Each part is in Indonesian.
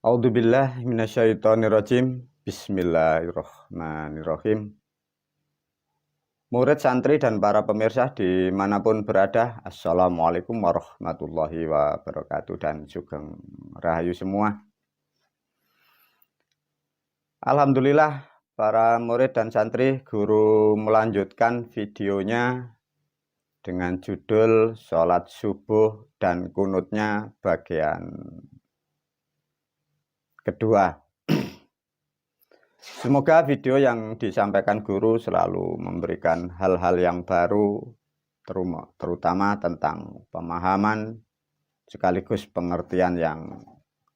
A'udzubillahi minasyaitonirrajim. Bismillahirrahmanirrahim. Murid santri dan para pemirsa dimanapun berada, Assalamualaikum warahmatullahi wabarakatuh dan sugeng rahayu semua. Alhamdulillah, para murid dan santri, guru melanjutkan videonya dengan judul Sholat Subuh dan Kunutnya bagian kedua. Semoga video yang disampaikan guru selalu memberikan hal-hal yang baru, terutama tentang pemahaman sekaligus pengertian yang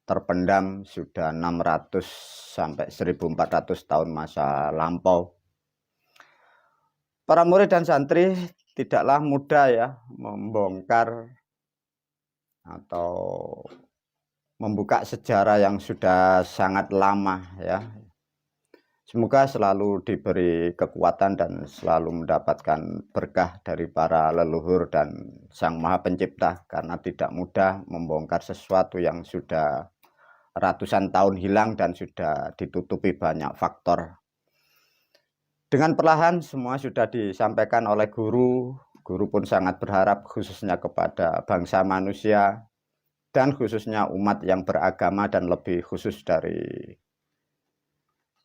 terpendam sudah 600 sampai 1400 tahun masa lampau. Para murid dan santri tidaklah mudah ya membongkar atau membuka sejarah yang sudah sangat lama ya. Semoga selalu diberi kekuatan dan selalu mendapatkan berkah dari para leluhur dan Sang Maha Pencipta, karena tidak mudah membongkar sesuatu yang sudah ratusan tahun hilang dan sudah ditutupi banyak faktor. Dengan perlahan semua sudah disampaikan oleh guru. Guru pun sangat berharap khususnya kepada bangsa manusia dan khususnya umat yang beragama dan lebih khusus dari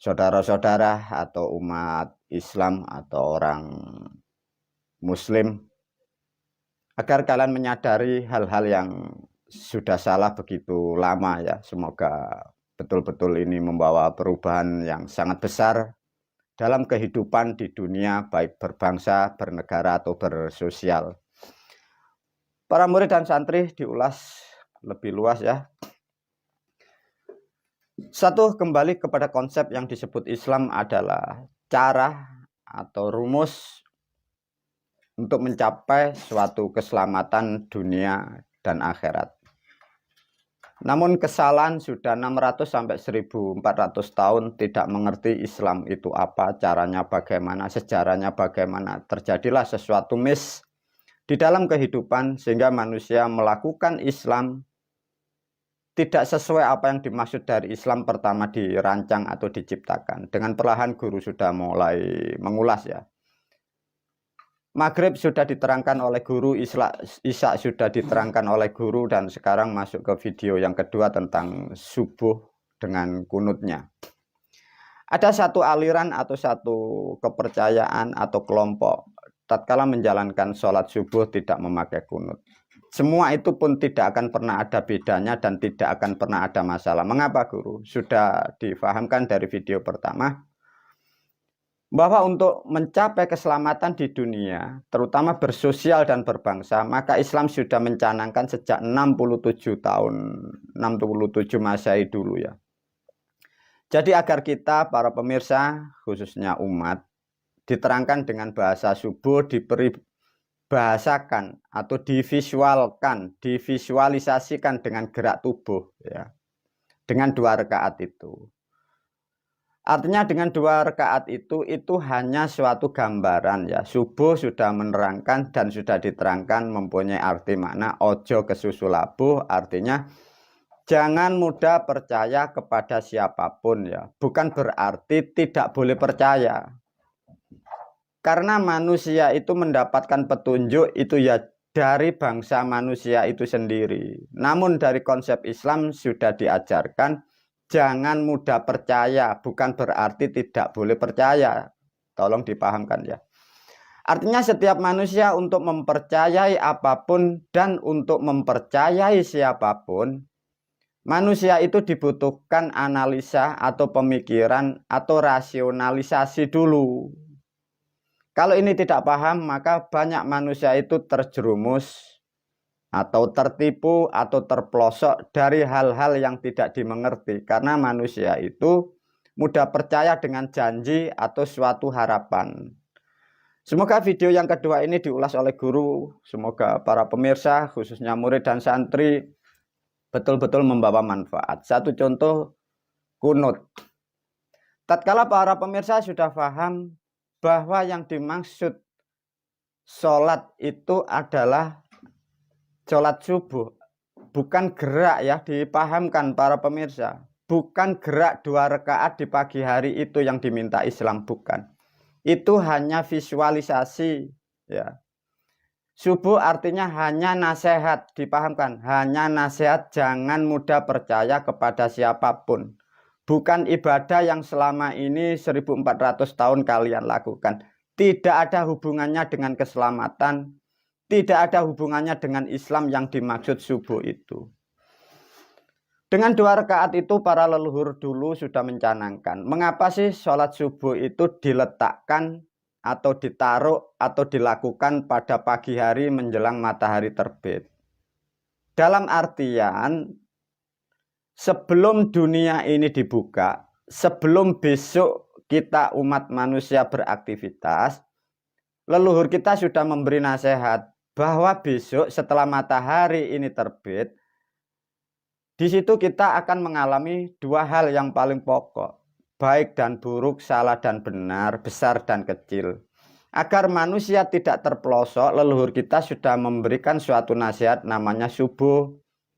saudara-saudara atau umat Islam atau orang Muslim, agar kalian menyadari hal-hal yang sudah salah begitu lama ya. Semoga betul-betul ini membawa perubahan yang sangat besar dalam kehidupan di dunia, baik berbangsa, bernegara, atau bersosial. Para murid dan santri diulas lebih luas ya. Satu, kembali kepada konsep yang disebut Islam adalah cara atau rumus untuk mencapai suatu keselamatan dunia dan akhirat. Namun kesalahan sudah 600 sampai 1400 tahun tidak mengerti Islam itu apa, caranya bagaimana, sejarahnya bagaimana. Terjadilah sesuatu miss di dalam kehidupan sehingga manusia melakukan Islam tidak sesuai apa yang dimaksud dari Islam pertama dirancang atau diciptakan. Dengan perlahan guru sudah mulai mengulas ya. Maghrib sudah diterangkan oleh guru, Isya sudah diterangkan oleh guru, dan sekarang masuk ke video yang kedua tentang subuh dengan kunutnya. Ada satu aliran atau satu kepercayaan atau kelompok tatkala menjalankan sholat subuh tidak memakai kunut. Semua itu pun tidak akan pernah ada bedanya dan tidak akan pernah ada masalah. Mengapa guru? Sudah difahamkan dari video pertama bahwa untuk mencapai keselamatan di dunia, terutama bersosial dan berbangsa, maka Islam sudah mencanangkan sejak 67 tahun, 67 Masehi dulu ya. Jadi agar kita para pemirsa, khususnya umat, diterangkan dengan bahasa subuh, diberi bahasakan atau divisualkan, divisualisasikan dengan gerak tubuh ya. Dengan 2 rakaat itu. Artinya dengan 2 rakaat itu hanya suatu gambaran ya. Subuh sudah menerangkan dan sudah diterangkan mempunyai arti makna ojo kesusu labuh, artinya jangan mudah percaya kepada siapapun ya. Bukan berarti tidak boleh percaya. Karena manusia itu mendapatkan petunjuk itu ya dari bangsa manusia itu sendiri. Namun dari konsep Islam sudah diajarkan jangan mudah percaya, bukan berarti tidak boleh percaya. Tolong dipahamkan ya. Artinya setiap manusia untuk mempercayai apapun dan untuk mempercayai siapapun, manusia itu dibutuhkan analisa atau pemikiran atau rasionalisasi dulu. Kalau ini tidak paham, maka banyak manusia itu terjerumus atau tertipu atau terpelosok dari hal-hal yang tidak dimengerti. Karena manusia itu mudah percaya dengan janji atau suatu harapan. Semoga video yang kedua ini diulas oleh guru. Semoga para pemirsa, khususnya murid dan santri, betul-betul membawa manfaat. Satu contoh, kunut. Tatkala para pemirsa sudah paham bahwa yang dimaksud sholat itu adalah sholat subuh, bukan gerak ya, dipahamkan para pemirsa. bukan gerak 2 rakaat di pagi hari itu yang diminta Islam, bukan. Itu hanya visualisasi, ya. Subuh artinya hanya nasihat, dipahamkan, hanya nasihat, jangan mudah percaya kepada siapapun. Bukan ibadah yang selama ini 1400 tahun kalian lakukan. Tidak ada hubungannya dengan keselamatan, tidak ada hubungannya dengan Islam yang dimaksud subuh itu. Dengan 2 rakaat itu para leluhur dulu sudah mencanangkan. Mengapa sih sholat subuh itu diletakkan atau ditaruh atau dilakukan pada pagi hari menjelang matahari terbit? Dalam artian, sebelum dunia ini dibuka, sebelum besok kita umat manusia beraktivitas, leluhur kita sudah memberi nasihat bahwa besok setelah matahari ini terbit, di situ kita akan mengalami 2 hal yang paling pokok, baik dan buruk, salah dan benar, besar dan kecil. Agar manusia tidak terpelosok, leluhur kita sudah memberikan suatu nasihat namanya subuh.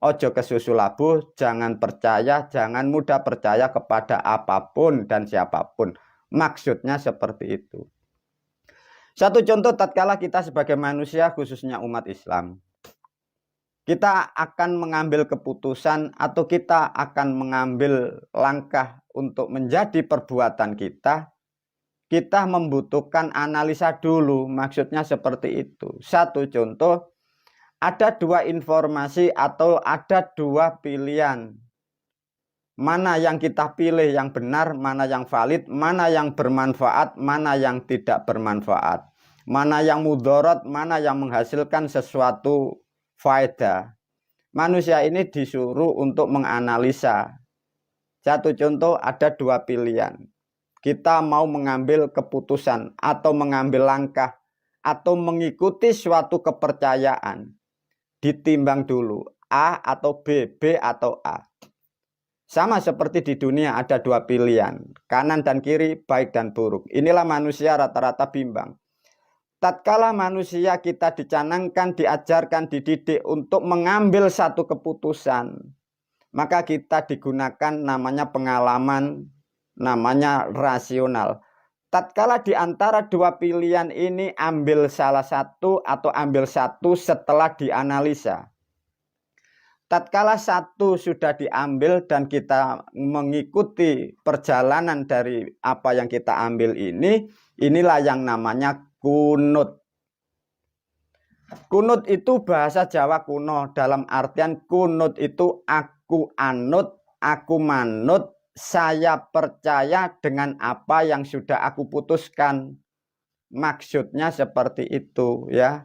Ojo kesusu labuh, jangan percaya, jangan mudah percaya kepada apapun dan siapapun. Maksudnya seperti itu. Satu contoh tatkala kita sebagai manusia, khususnya umat Islam, kita akan mengambil keputusan atau kita akan mengambil langkah untuk menjadi perbuatan kita membutuhkan analisa dulu. Maksudnya seperti itu. Satu contoh, ada 2 informasi atau ada 2 pilihan. Mana yang kita pilih yang benar, mana yang valid, mana yang bermanfaat, mana yang tidak bermanfaat. Mana yang mudarat, mana yang menghasilkan sesuatu faedah. Manusia ini disuruh untuk menganalisa. Satu contoh, ada 2 pilihan. Kita mau mengambil keputusan atau mengambil langkah atau mengikuti suatu kepercayaan. Ditimbang dulu A atau B, B atau A. Sama seperti di dunia ada 2 pilihan, kanan dan kiri, baik dan buruk. Inilah manusia rata-rata bimbang. Tatkala manusia kita dicanangkan, diajarkan, dididik untuk mengambil satu keputusan, maka kita digunakan namanya pengalaman, namanya rasional. Tatkala di antara 2 pilihan ini ambil salah satu atau ambil satu setelah dianalisa. Tatkala satu sudah diambil dan kita mengikuti perjalanan dari apa yang kita ambil ini, inilah yang namanya kunut. Kunut itu bahasa Jawa kuno, dalam artian kunut itu aku anut, aku manut, saya percaya dengan apa yang sudah aku putuskan. Maksudnya seperti itu, ya.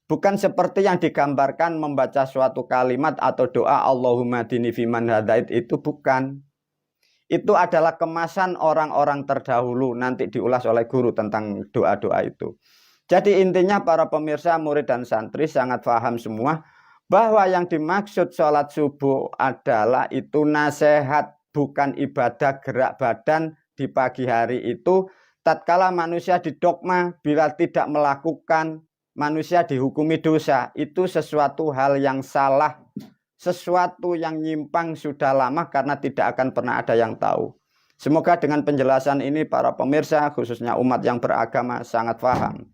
Bukan seperti yang digambarkan membaca suatu kalimat atau doa Allahumma dini fiman hadait, itu bukan. Itu adalah kemasan orang-orang terdahulu, nanti diulas oleh guru tentang doa-doa itu. Jadi intinya para pemirsa, murid dan santri sangat paham semua bahwa yang dimaksud sholat subuh adalah itu nasihat, bukan ibadah gerak badan di pagi hari itu. Tatkala manusia didogma, bila tidak melakukan, manusia dihukumi dosa. Itu sesuatu hal yang salah, sesuatu yang nyimpang sudah lama karena tidak akan pernah ada yang tahu. Semoga dengan penjelasan ini para pemirsa, khususnya umat yang beragama, sangat paham.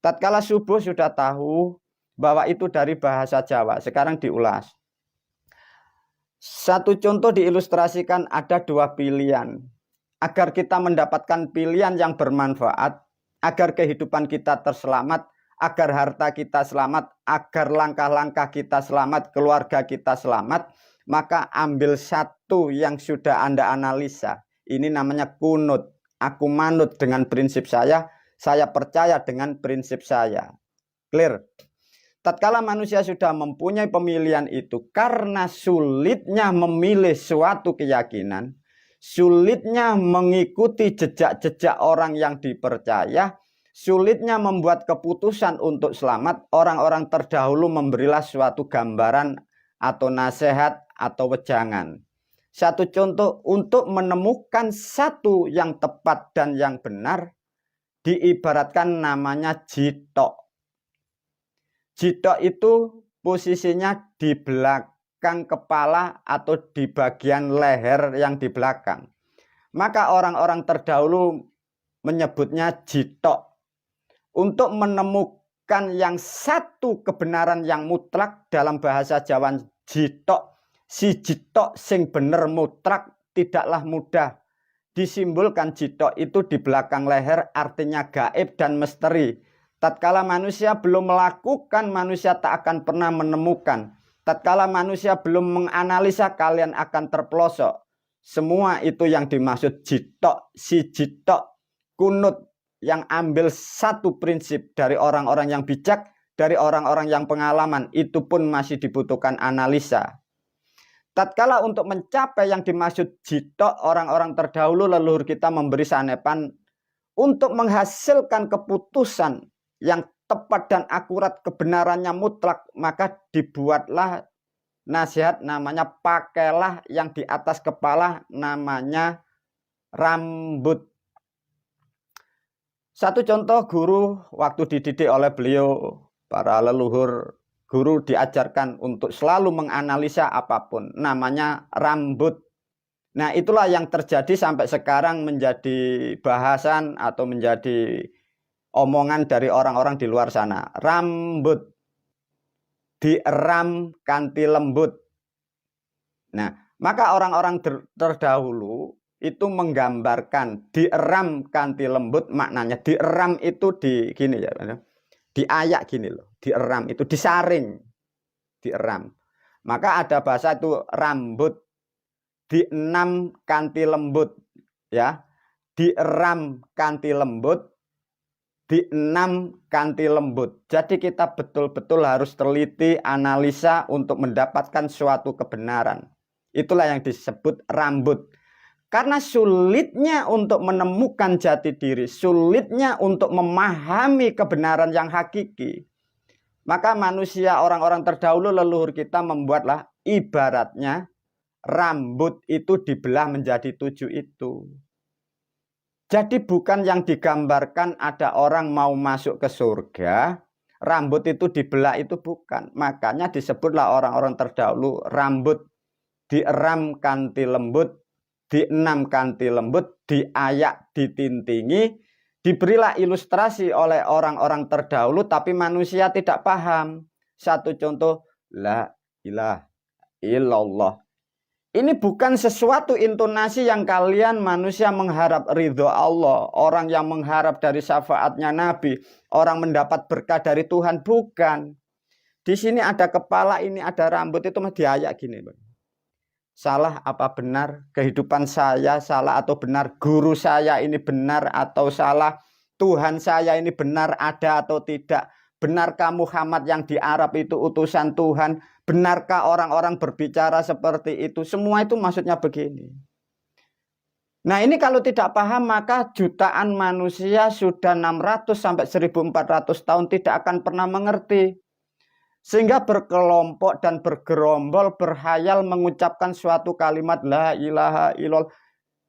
Tatkala subuh sudah tahu bahwa itu dari bahasa Jawa, sekarang diulas. Satu contoh diilustrasikan, ada 2 pilihan. Agar kita mendapatkan pilihan yang bermanfaat, agar kehidupan kita terselamat, agar harta kita selamat, agar langkah-langkah kita selamat, keluarga kita selamat, maka ambil satu yang sudah Anda analisa. Ini namanya kunut. Aku manut dengan prinsip saya percaya dengan prinsip saya. Clear? Tatkala manusia sudah mempunyai pemilihan itu, karena sulitnya memilih suatu keyakinan, sulitnya mengikuti jejak-jejak orang yang dipercaya, sulitnya membuat keputusan untuk selamat, orang-orang terdahulu memberilah suatu gambaran atau nasihat atau wejangan. Satu contoh, untuk menemukan satu yang tepat dan yang benar, diibaratkan namanya jitok. Jitok itu posisinya di belakang. belakang kepala atau di bagian leher yang di belakang. Maka orang-orang terdahulu menyebutnya jitok. Untuk menemukan yang satu kebenaran yang mutlak dalam bahasa Jawa jitok, si jitok sing bener mutlak tidaklah mudah. Disimbolkan jitok itu di belakang leher artinya gaib dan misteri. Tatkala manusia belum melakukan, manusia tak akan pernah menemukan. Tatkala manusia belum menganalisa, kalian akan terpelosok. Semua itu yang dimaksud jitok, si jitok, kunut, yang ambil satu prinsip dari orang-orang yang bijak, dari orang-orang yang pengalaman, itu pun masih dibutuhkan analisa. Tatkala untuk mencapai yang dimaksud jitok, orang-orang terdahulu leluhur kita memberi sanepan untuk menghasilkan keputusan yang tepat dan akurat, kebenarannya mutlak, maka dibuatlah nasihat namanya pakailah yang di atas kepala namanya rambut. Satu contoh guru waktu dididik oleh beliau, para leluhur guru diajarkan untuk selalu menganalisa apapun, namanya rambut. Nah, itulah yang terjadi sampai sekarang menjadi bahasan atau menjadi omongan dari orang-orang di luar sana. Rambut dieram kanthi lembut. Nah, maka orang-orang terdahulu itu menggambarkan dieram kanthi lembut, maknanya dieram itu di gini ya, diayak gini loh, dieram itu disaring, dieram. Maka ada bahasa itu rambut dienam kanthi lembut, ya, dieram kanthi lembut, dienam kanthi lembut. Jadi kita betul-betul harus teliti, analisa untuk mendapatkan suatu kebenaran. Itulah yang disebut rambut. Karena sulitnya untuk menemukan jati diri, sulitnya untuk memahami kebenaran yang hakiki. Maka manusia, orang-orang terdahulu leluhur kita membuatlah ibaratnya rambut itu dibelah menjadi 7 itu. Jadi bukan yang digambarkan ada orang mau masuk ke surga, rambut itu dibelah, itu bukan. Makanya disebutlah orang-orang terdahulu rambut dieram kanthi lembut, dienam kanthi lembut, diayak ditintingi, diberilah ilustrasi oleh orang-orang terdahulu, tapi manusia tidak paham. Satu contoh, la ilaha illallah. Ini bukan sesuatu intonasi yang kalian manusia mengharap ridho Allah, orang yang mengharap dari syafaatnya Nabi, orang mendapat berkah dari Tuhan, bukan. Di sini ada kepala, ini ada rambut, itu mah diayak gini, Bang. Salah apa benar kehidupan saya, salah atau benar guru saya ini benar atau salah, Tuhan saya ini benar ada atau tidak, benarkah Muhammad yang di Arab itu utusan Tuhan, benarkah orang-orang berbicara seperti itu, semua itu maksudnya begini. Nah, ini kalau tidak paham maka jutaan manusia sudah 600 sampai 1400 tahun tidak akan pernah mengerti. Sehingga berkelompok dan bergerombol berhayal mengucapkan suatu kalimat la ilaha illallah.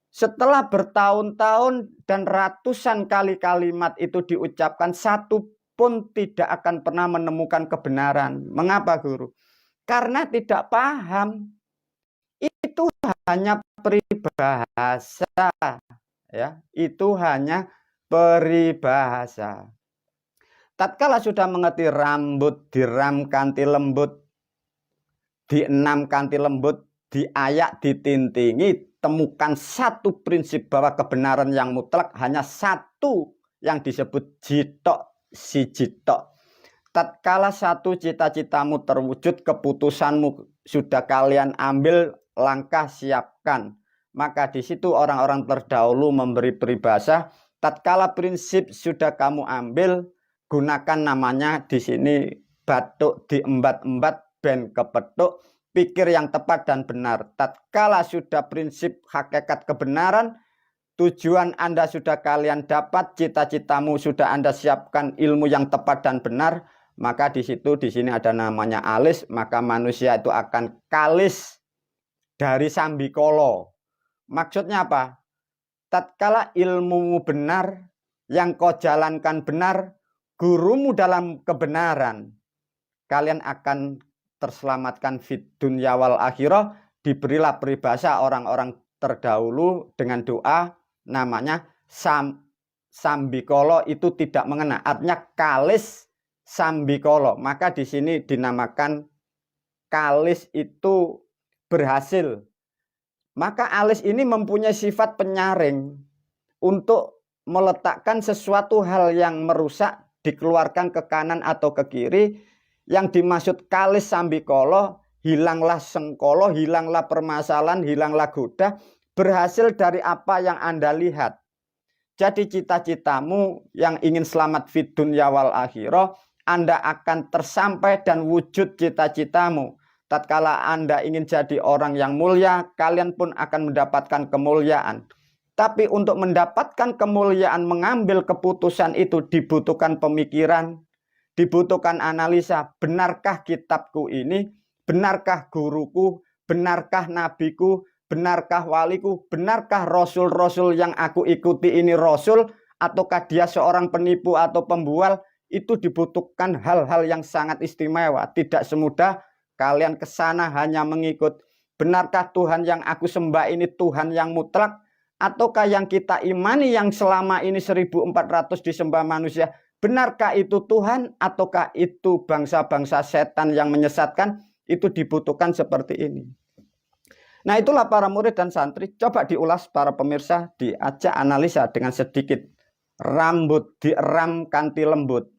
Setelah bertahun-tahun dan ratusan kali kalimat itu diucapkan, satu pun tidak akan pernah menemukan kebenaran. Mengapa, Guru? Karena tidak paham. Itu hanya peribahasa, ya. Itu hanya peribahasa. Tatkala sudah mengerti rambut diram kanthi lembut, dienam kanthi lembut, diayak ditintingi, temukan satu prinsip bahwa kebenaran yang mutlak hanya satu yang disebut jitok, si jitok. Tatkala satu cita-citamu terwujud, keputusanmu sudah kalian ambil, langkah siapkan. Maka di situ orang-orang terdahulu memberi peribahasa, tatkala prinsip sudah kamu ambil, gunakan namanya di sini batuk diembat-embat ben kepethuk, pikir yang tepat dan benar. Tatkala sudah prinsip hakikat kebenaran, tujuan Anda sudah kalian dapat, cita-citamu sudah Anda siapkan, ilmu yang tepat dan benar, maka di situ di sini ada namanya alis, maka manusia itu akan kalis dari sambikolo. Maksudnya apa? Tatkala ilmumu benar, yang kau jalankan benar, gurumu dalam kebenaran, kalian akan terselamatkan fid dunya wal akhirah, diberilah peribahasa orang-orang terdahulu dengan doa namanya sambikolo, itu tidak mengena, artinya kalis sambikolo. Maka di sini dinamakan kalis itu berhasil. Maka alis ini mempunyai sifat penyaring untuk meletakkan sesuatu hal yang merusak, dikeluarkan ke kanan atau ke kiri. Yang dimaksud kalis sambikolo, hilanglah sengkolo, hilanglah permasalahan, hilanglah goda, berhasil dari apa yang Anda lihat. Jadi cita-citamu yang ingin selamat fid dunya wal akhirah, Anda akan tersampai dan wujud cita-citamu. Tatkala Anda ingin jadi orang yang mulia, kalian pun akan mendapatkan kemuliaan. Tapi untuk mendapatkan kemuliaan, mengambil keputusan itu dibutuhkan pemikiran, dibutuhkan analisa. Benarkah kitabku ini? Benarkah guruku? Benarkah nabiku? Benarkah waliku? Benarkah rasul-rasul yang aku ikuti ini rasul? Ataukah dia seorang penipu atau pembual? Itu dibutuhkan hal-hal yang sangat istimewa. Tidak semudah kalian ke sana hanya mengikut. Benarkah Tuhan yang aku sembah ini Tuhan yang mutlak? Ataukah yang kita imani yang selama ini 1400 disembah manusia, benarkah itu Tuhan ataukah itu bangsa-bangsa setan yang menyesatkan? Itu dibutuhkan seperti ini. Nah, itulah para murid dan santri. Coba diulas para pemirsa, diajak analisa dengan sedikit. Rambut dieram kanti lembut,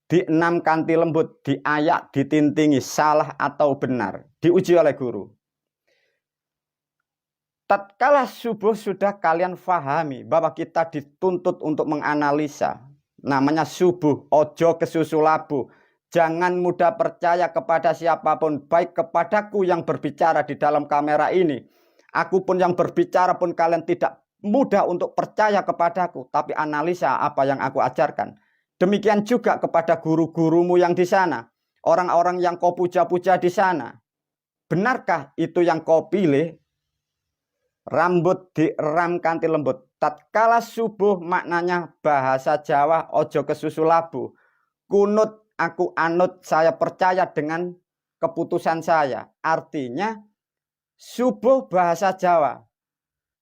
dienam kanti lembut, diayak ditintingi, salah atau benar, diuji oleh guru. Tatkala subuh sudah kalian fahami bahwa kita dituntut untuk menganalisa. Namanya subuh, ojo kesusu labu. Jangan mudah percaya kepada siapapun, baik kepadaku yang berbicara di dalam kamera ini. Aku pun yang berbicara pun kalian tidak mudah untuk percaya kepadaku, tapi analisa apa yang aku ajarkan. Demikian juga kepada guru-gurumu yang di sana, orang-orang yang kau puja-puja di sana. Benarkah itu yang kau pilih? Rambut dieram kanti lembut. Tatkala subuh maknanya bahasa Jawa, ojo kesusu labu. Kunut aku anut, saya percaya dengan keputusan saya. Artinya subuh bahasa Jawa.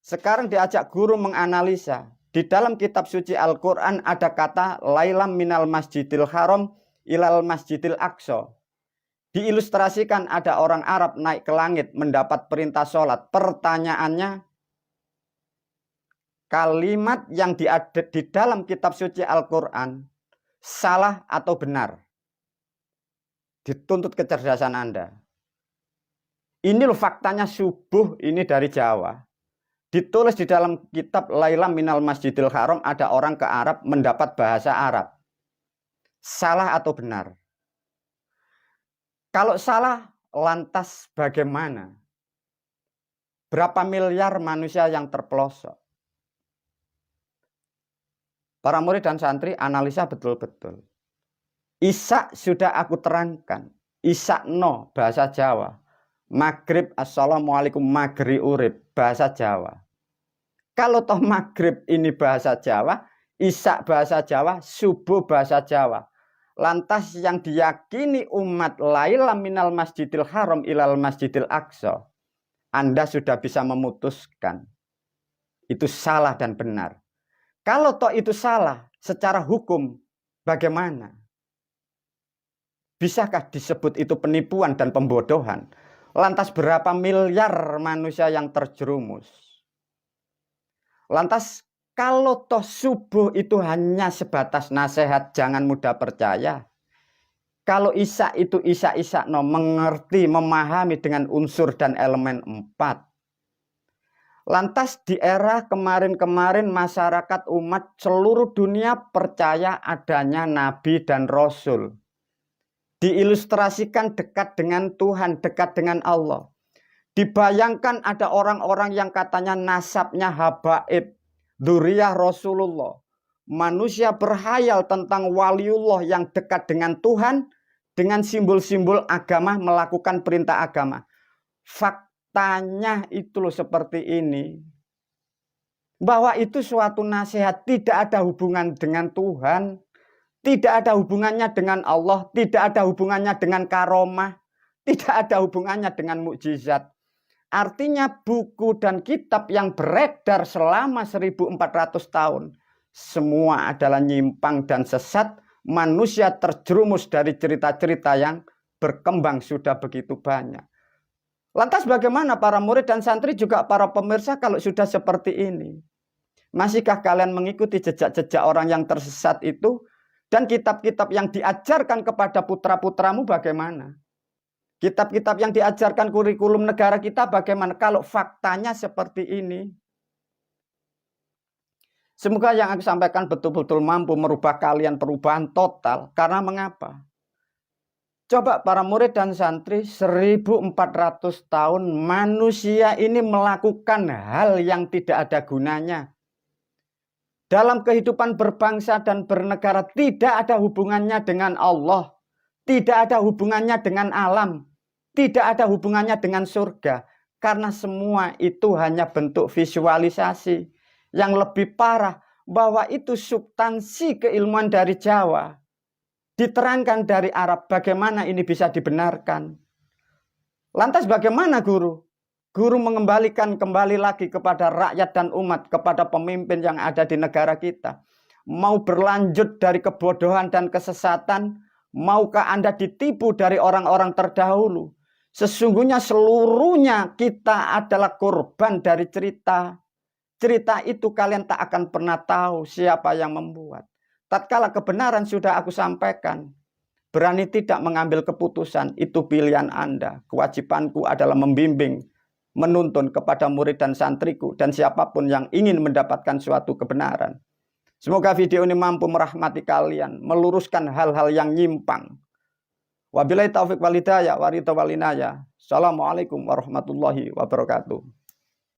Sekarang diajak guru menganalisa. Di dalam kitab suci Al-Quran ada kata lailam minal masjidil haram ilal masjidil aqsa. Diilustrasikan ada orang Arab naik ke langit mendapat perintah sholat. Pertanyaannya, kalimat yang ada di dalam kitab suci Al-Quran salah atau benar? Dituntut kecerdasan Anda. Ini loh faktanya subuh ini dari Jawa. Ditulis di dalam kitab Lailam minal Masjidil Haram, ada orang ke Arab mendapat bahasa Arab. Salah atau benar? Kalau salah, lantas bagaimana? Berapa miliar manusia yang terpelosok? Para murid dan santri analisa betul-betul. Isya sudah aku terangkan. Isya no bahasa Jawa. Maghrib assalamualaikum maghrib urib bahasa Jawa. Kalau toh maghrib ini bahasa Jawa, isya bahasa Jawa, subuh bahasa Jawa. Lantas yang diyakini umat lailam minal masjidil haram ilal masjidil aqsa, Anda sudah bisa memutuskan itu salah dan benar. Kalau toh itu salah secara hukum, bagaimana? Bisakah disebut itu penipuan dan pembodohan? Lantas berapa miliar manusia yang terjerumus? Lantas kalau toh subuh itu hanya sebatas nasihat, jangan mudah percaya. Kalau isya itu isya no, mengerti, memahami dengan unsur dan elemen 4. Lantas di era kemarin-kemarin masyarakat umat seluruh dunia percaya adanya nabi dan rasul. Diilustrasikan dekat dengan Tuhan, dekat dengan Allah. Dibayangkan ada orang-orang yang katanya nasabnya habaib, dzurriyyah Rasulullah. Manusia berhayal tentang waliullah yang dekat dengan Tuhan, dengan simbol-simbol agama, melakukan perintah agama. Faktanya itu loh seperti ini. Bahwa itu suatu nasihat, tidak ada hubungan dengan Tuhan. Tidak ada hubungannya dengan Allah, tidak ada hubungannya dengan karomah, tidak ada hubungannya dengan mukjizat. Artinya buku dan kitab yang beredar selama 1400 tahun semua adalah nyimpang dan sesat. Manusia terjerumus dari cerita-cerita yang berkembang sudah begitu banyak. Lantas bagaimana para murid dan santri juga para pemirsa kalau sudah seperti ini? Masihkah kalian mengikuti jejak-jejak orang yang tersesat itu? Dan kitab-kitab yang diajarkan kepada putra-putramu bagaimana? Kitab-kitab yang diajarkan kurikulum negara kita bagaimana kalau faktanya seperti ini? Semoga yang aku sampaikan betul-betul mampu merubah kalian perubahan total. Karena mengapa? Coba para murid dan santri, 1400 tahun manusia ini melakukan hal yang tidak ada gunanya. Dalam kehidupan berbangsa dan bernegara tidak ada hubungannya dengan Allah. Tidak ada hubungannya dengan alam. Tidak ada hubungannya dengan surga. Karena semua itu hanya bentuk visualisasi. Yang lebih parah, bahwa itu substansi keilmuan dari Jawa. Diterangkan dari Arab, bagaimana ini bisa dibenarkan. Lantas bagaimana guru? Guru mengembalikan kembali lagi kepada rakyat dan umat, kepada pemimpin yang ada di negara kita. Mau berlanjut dari kebodohan dan kesesatan, maukah Anda ditipu dari orang-orang terdahulu? Sesungguhnya seluruhnya kita adalah korban dari cerita. Cerita itu kalian tak akan pernah tahu siapa yang membuat. Tatkala kebenaran sudah aku sampaikan, berani tidak mengambil keputusan, itu pilihan Anda. Kewajibanku adalah membimbing, menuntun kepada murid dan santriku, dan siapapun yang ingin mendapatkan suatu kebenaran. Semoga video ini mampu merahmati kalian, meluruskan hal-hal yang nyimpang. Wabillahi taufiq walhidayah, wa ridha wal inayah. Assalamualaikum warahmatullahi wabarakatuh.